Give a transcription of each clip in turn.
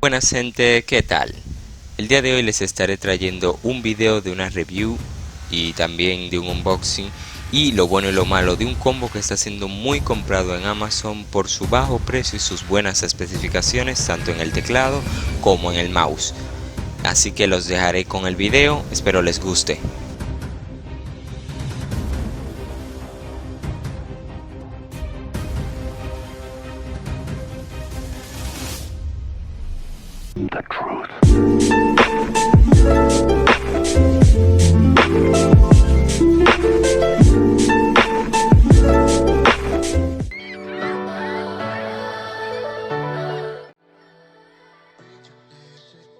Buenas gente, ¿qué tal? El día de hoy les estaré trayendo un video de una review y también de un unboxing y lo bueno y lo malo de un combo que está siendo muy comprado en Amazon por su bajo precio y sus buenas especificaciones tanto en el teclado como en el mouse. Así que los dejaré con el video, espero les guste. The truth.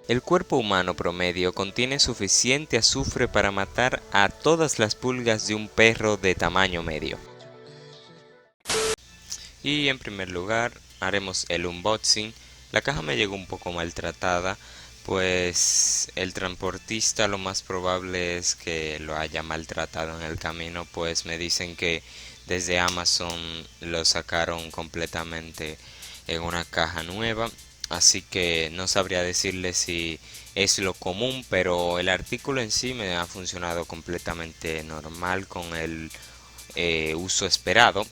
El cuerpo humano promedio contiene suficiente azufre para matar a todas las pulgas de un perro de tamaño medio. Y en primer lugar haremos el unboxing. La caja me llegó un poco maltratada, pues el transportista lo más probable es que lo haya maltratado en el camino, pues me dicen que desde Amazon lo sacaron completamente en una caja nueva. Así que no sabría decirle si es lo común, pero el artículo en sí me ha funcionado completamente normal con el uso esperado.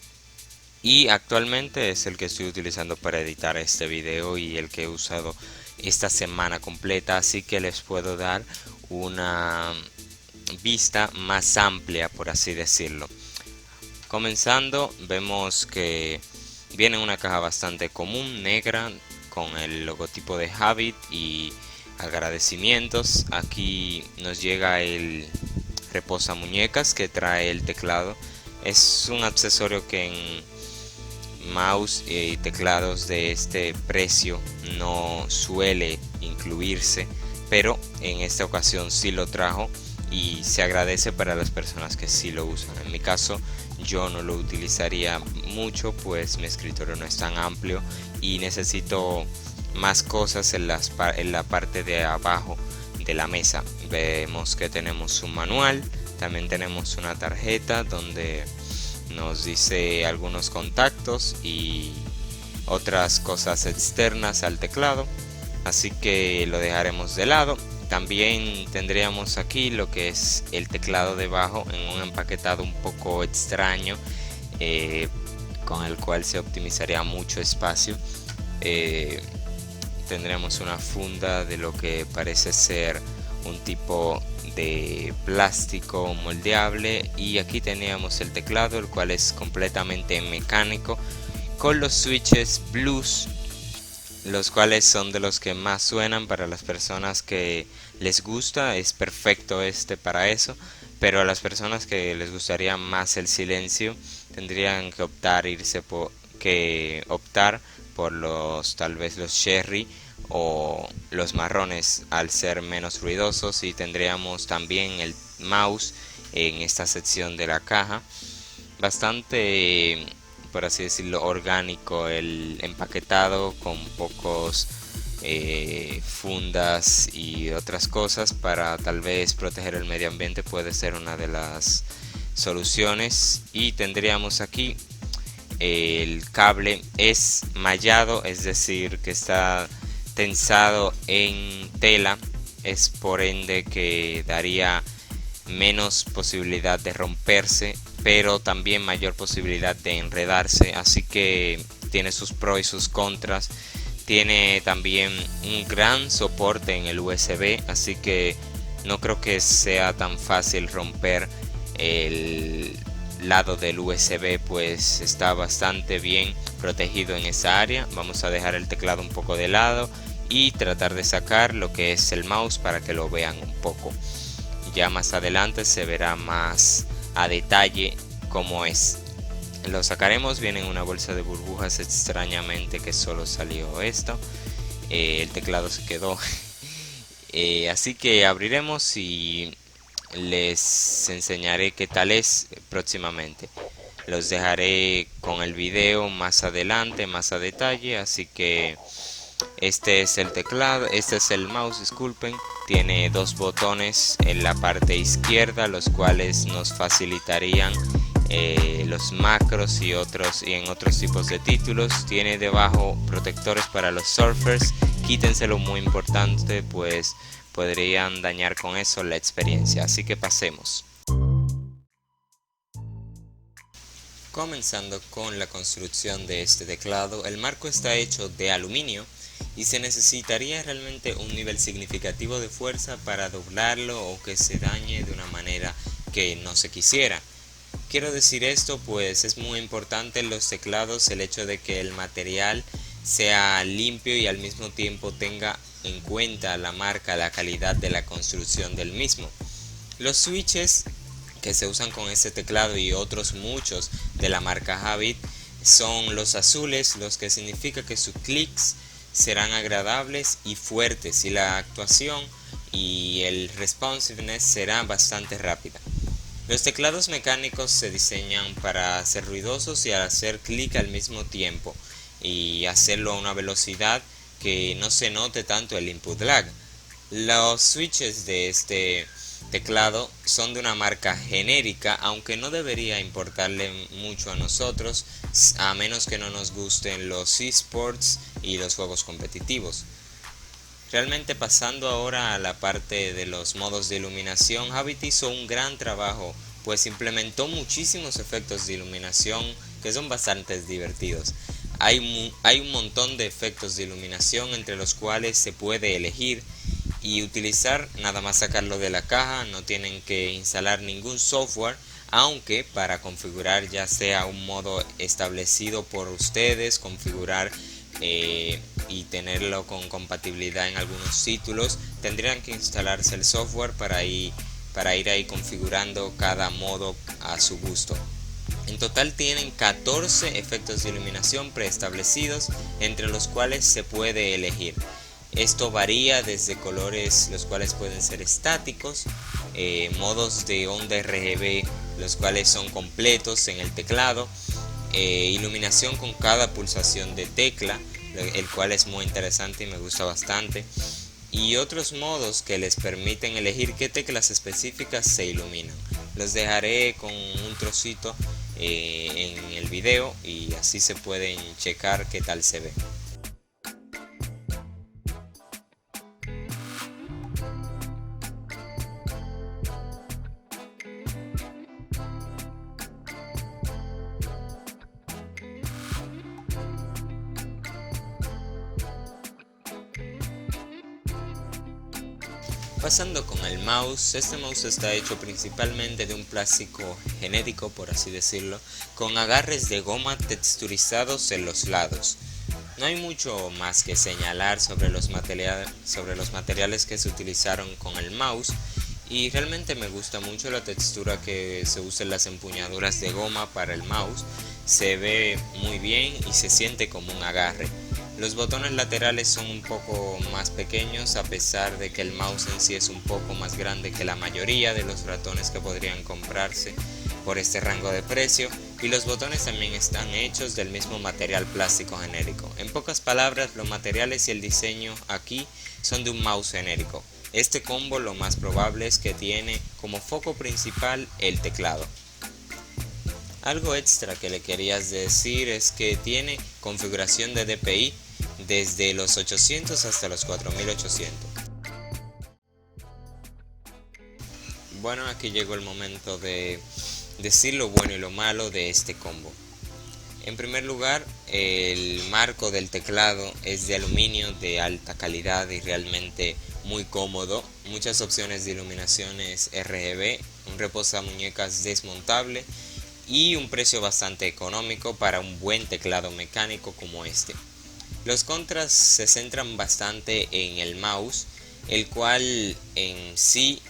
Y actualmente es el que estoy utilizando para editar este video y el que he usado esta semana completa, así que les puedo dar una vista más amplia, por así decirlo. Comenzando, vemos que viene en una caja bastante común, negra, con el logotipo de Habit y agradecimientos. Aquí nos llega el reposamuñecas que trae el teclado. Es un accesorio que en mouse y teclados de este precio no suele incluirse, pero en esta ocasión sí lo trajo y se agradece para las personas que sí lo usan. En mi caso yo no lo utilizaría mucho, pues mi escritorio no es tan amplio y necesito más cosas en la parte de abajo de la mesa. Vemos que tenemos un manual, también tenemos una tarjeta donde nos dice algunos contactos y otras cosas externas al teclado, así que lo dejaremos de lado. También tendríamos aquí lo que es el teclado debajo en un empaquetado un poco extraño, con el cual se optimizaría mucho espacio. Tendremos una funda de lo que parece ser un tipo de plástico moldeable, y aquí teníamos el teclado, el cual es completamente mecánico con los switches blues, los cuales son de los que más suenan para las personas que les gusta. Es perfecto este para eso, pero a las personas que les gustaría más el silencio tendrían que optar por los, tal vez los cherry o los marrones, al ser menos ruidosos. Y tendríamos también el mouse en esta sección de la caja, bastante, por así decirlo, orgánico el empaquetado, con pocos fundas y otras cosas para tal vez proteger el medio ambiente, puede ser una de las soluciones. Y tendríamos aquí el cable es mallado, es decir que está tensado en tela, es por ende que daría menos posibilidad de romperse, pero también mayor posibilidad de enredarse, así que tiene sus pros y sus contras. Tiene también un gran soporte en el USB, así que no creo que sea tan fácil romper el lado del USB, pues está bastante bien protegido en esa área. Vamos a dejar el teclado un poco de lado y tratar de sacar lo que es el mouse para que lo vean un poco. Ya más adelante se verá más a detalle cómo es. Lo sacaremos, viene en una bolsa de burbujas, extrañamente que solo salió esto. El teclado se quedó. Así que abriremos y les enseñaré qué tal es próximamente. Los dejaré con el video más adelante, más a detalle, así que este es el teclado, este es el mouse, disculpen. Tiene dos botones en la parte izquierda, los cuales nos facilitarían los macros y en otros tipos de títulos. Tiene debajo protectores para los surfers quítenselo, muy importante, pues podrían dañar con eso la experiencia. Así que pasemos. Comenzando con la construcción de este teclado, el marco está hecho de aluminio y se necesitaría realmente un nivel significativo de fuerza para doblarlo o que se dañe de una manera que no se quisiera. Quiero decir esto pues es muy importante en los teclados el hecho de que el material sea limpio y al mismo tiempo tenga en cuenta la marca, la calidad de la construcción del mismo. Los switches que se usan con este teclado y otros muchos de la marca Havit son los azules, los que significa que sus clics serán agradables y fuertes y la actuación y el responsiveness será bastante rápida. Los teclados mecánicos se diseñan para ser ruidosos y hacer clic al mismo tiempo y hacerlo a una velocidad que no se note tanto el input lag. Los switches de este teclado son de una marca genérica, aunque no debería importarle mucho a nosotros, a menos que no nos gusten los esports y los juegos competitivos. Realmente pasando ahora a la parte de los modos de iluminación, Havit hizo un gran trabajo, pues implementó muchísimos efectos de iluminación que son bastante divertidos. Hay un montón de efectos de iluminación entre los cuales se puede elegir y utilizar, nada más sacarlo de la caja, no tienen que instalar ningún software, aunque para configurar ya sea un modo establecido por ustedes, configurar y tenerlo con compatibilidad en algunos títulos, tendrían que instalarse el software para ir ahí configurando cada modo a su gusto. En total tienen 14 efectos de iluminación preestablecidos, entre los cuales se puede elegir. Esto varía desde colores los cuales pueden ser estáticos, modos de onda RGB los cuales son completos en el teclado, iluminación con cada pulsación de tecla, el cual es muy interesante y me gusta bastante, y otros modos que les permiten elegir qué teclas específicas se iluminan. Los dejaré con un trocito en el video y así se pueden checar qué tal se ve. Pasando con el mouse, este mouse está hecho principalmente de un plástico genérico, por así decirlo, con agarres de goma texturizados en los lados. No hay mucho más que señalar sobre los materiales que se utilizaron con el mouse y realmente me gusta mucho la textura que se usa en las empuñaduras de goma para el mouse, se ve muy bien y se siente como un agarre. Los botones laterales son un poco más pequeños a pesar de que el mouse en sí es un poco más grande que la mayoría de los ratones que podrían comprarse por este rango de precio, y los botones también están hechos del mismo material plástico genérico. En pocas palabras, los materiales y el diseño aquí son de un mouse genérico. Este combo lo más probable es que tiene como foco principal el teclado. Algo extra que le querías decir es que tiene configuración de DPI desde los 800 hasta los 4800. Bueno, aquí llegó el momento de decir lo bueno y lo malo de este combo. En primer lugar, el marco del teclado es de aluminio de alta calidad y realmente muy cómodo. Muchas opciones de iluminaciones RGB, un reposamuñecas desmontable y un precio bastante económico para un buen teclado mecánico como este. Los contras se centran bastante en el mouse, el cual en sí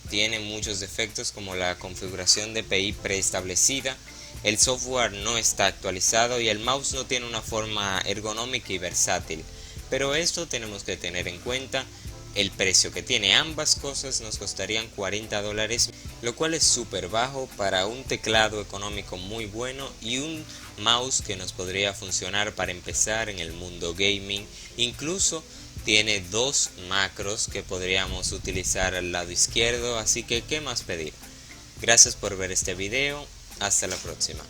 tiene muchos defectos como la configuración de DPI preestablecida, el software no está actualizado y el mouse no tiene una forma ergonómica y versátil. Pero esto tenemos que tener en cuenta el precio que tiene. Ambas cosas nos costarían $40, lo cual es súper bajo para un teclado económico muy bueno y un mouse que nos podría funcionar para empezar en el mundo gaming. Incluso tiene dos macros que podríamos utilizar al lado izquierdo, así que ¿qué más pedir? Gracias por ver este video, hasta la próxima.